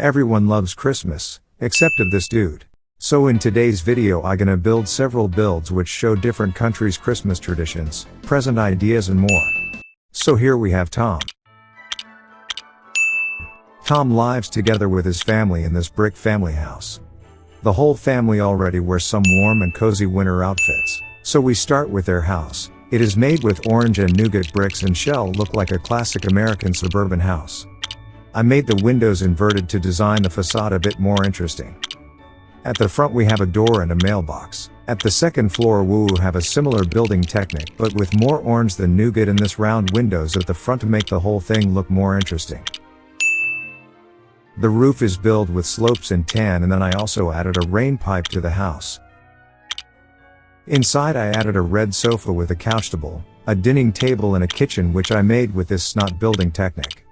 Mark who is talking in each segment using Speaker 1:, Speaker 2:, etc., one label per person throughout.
Speaker 1: Everyone loves Christmas, except of this dude. So in today's video I gonna build several builds which show different countries' Christmas traditions, present ideas and more. So here we have Tom. Tom lives together with his family in this brick family house. The whole family already wears some warm and cozy winter outfits. So we start with their house. It is made with orange and nougat bricks and shell look like a classic American suburban house. I made the windows inverted to design the facade a bit more interesting. At the front we have a door and a mailbox. At the second floor we have a similar building technique but with more orange than nougat and this round windows at the front to make the whole thing look more interesting. The roof is built with slopes in tan and then I also added a rain pipe to the house. Inside I added a red sofa with a couch table, a dining table and a kitchen which I made with this snot building technique.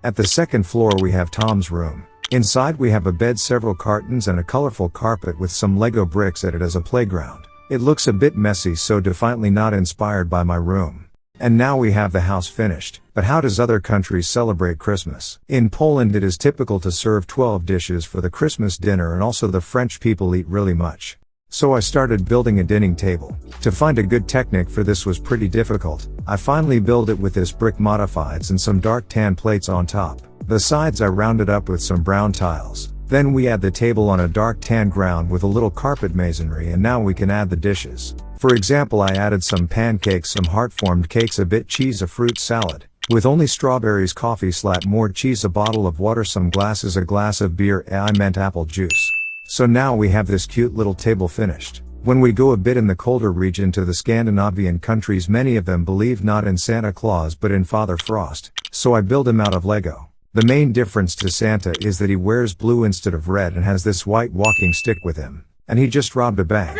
Speaker 1: At the second floor we have Tom's room. Inside we have a bed, several curtains and a colorful carpet with some Lego bricks at it as a playground. It looks a bit messy so definitely not inspired by my room. And now we have the house finished. But how does other countries celebrate Christmas? In Poland it is typical to serve 12 dishes for the Christmas dinner and also the French people eat really much. So I started building a dining table. To find a good technique for this was pretty difficult. I finally built it with this brick modifieds and some dark tan plates on top. The sides I rounded up with some brown tiles. Then we add the table on a dark tan ground with a little carpet masonry and now we can add the dishes. For example I added some pancakes, some heart-formed cakes, a bit cheese, a fruit salad. With only strawberries, coffee, more cheese, a bottle of water, some glasses, a glass of beer, I meant apple juice. So now we have this cute little table finished. When we go a bit in the colder region to the Scandinavian countries, many of them believe not in Santa Claus but in Father Frost, so I build him out of Lego. The main difference to Santa is that he wears blue instead of red and has this white walking stick with him. And he just robbed a bank.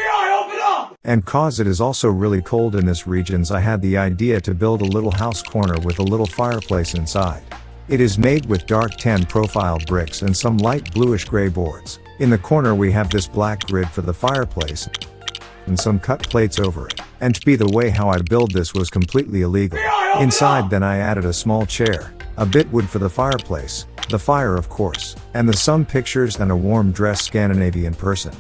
Speaker 1: And cause it is also really cold in this regions, I had the idea to build a little house corner with a little fireplace inside. It is made with dark tan profile bricks and some light bluish gray boards. In the corner we have this black grid for the fireplace and some cut plates over it. And to be the way how I build this was completely illegal. Inside then I added a small chair, a bit wood for the fireplace, the fire of course, and some pictures and a warm dressed Scandinavian person.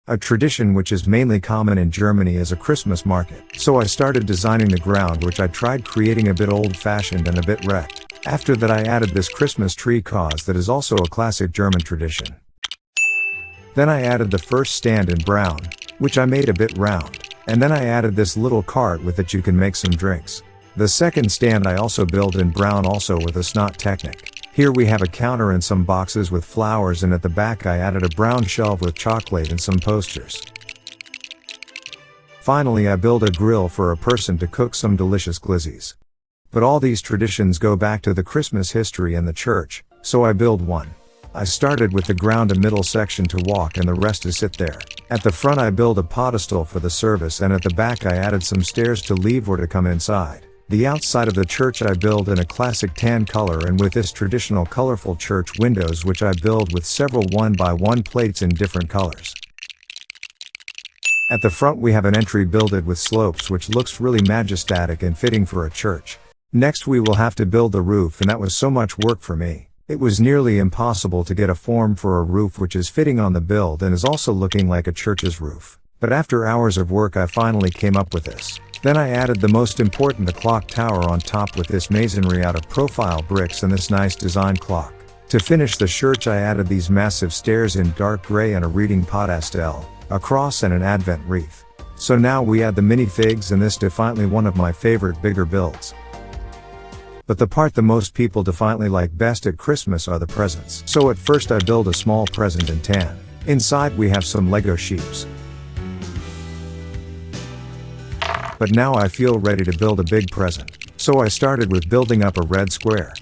Speaker 1: A tradition which is mainly common in Germany is a Christmas market. So I started designing the ground which I tried creating a bit old-fashioned and a bit wrecked. After that I added this Christmas tree cause that is also a classic German tradition. Then I added the first stand in brown, which I made a bit round. And then I added this little cart with it you can make some drinks. The second stand I also built in brown also with a snot technique. Here we have a counter and some boxes with flowers and at the back I added a brown shelf with chocolate and some posters. Finally I built a grill for a person to cook some delicious glizzies. But all these traditions go back to the Christmas history and the church, so I build one. I started with the ground a middle section to walk and the rest to sit there. At the front I build a pedestal for the service and at the back I added some stairs to leave or to come inside. The outside of the church I build in a classic tan color and with this traditional colorful church windows which I build with several 1x1 plates in different colors. At the front we have an entry builded with slopes which looks really majestic and fitting for a church. Next we will have to build the roof and that was so much work for me. It was nearly impossible to get a form for a roof which is fitting on the build and is also looking like a church's roof. But after hours of work I finally came up with this. Then I added the most important, the clock tower on top with this masonry out of profile bricks and this nice design clock. To finish the church I added these massive stairs in dark gray and a reading pedestal, a cross and an advent wreath. So now we add the minifigs and this definitely one of my favorite bigger builds. But the part the most people definitely like best at Christmas are the presents. So at first I build a small present in tan. Inside we have some Lego sheeps. But now I feel ready to build a big present. So I started with building up a red square.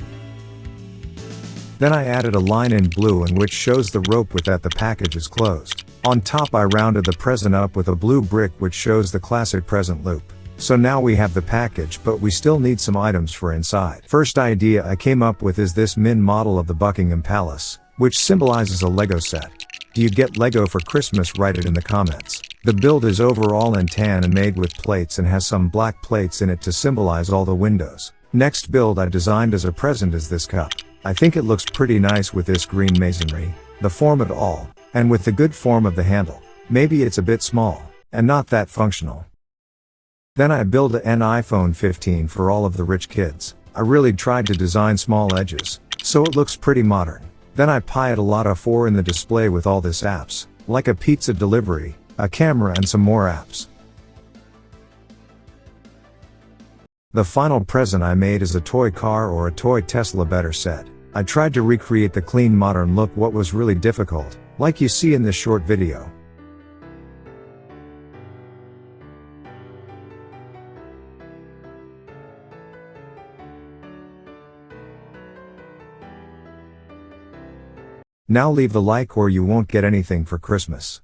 Speaker 1: Then I added a line in blue in which shows the rope with that the package is closed. On top I rounded the present up with a blue brick which shows the classic present loop. So now we have the package but we still need some items for inside. First idea I came up with is this min model of the Buckingham Palace, which symbolizes a Lego set. Do you get Lego for Christmas? Write it in the comments. The build is overall in tan and made with plates and has some black plates in it to symbolize all the windows. Next build I designed as a present is this cup. I think it looks pretty nice with this green masonry, the form at all, and with the good form of the handle. Maybe it's a bit small, and not that functional. Then I built an iPhone 15 for all of the rich kids. I really tried to design small edges, so it looks pretty modern. Then I piled a lot of 4 in the display with all this apps, like a pizza delivery, a camera and some more apps. The final present I made is a toy car or a toy Tesla, better said. I tried to recreate the clean modern look. What was really difficult, like you see in this short video. Now leave the like or you won't get anything for Christmas.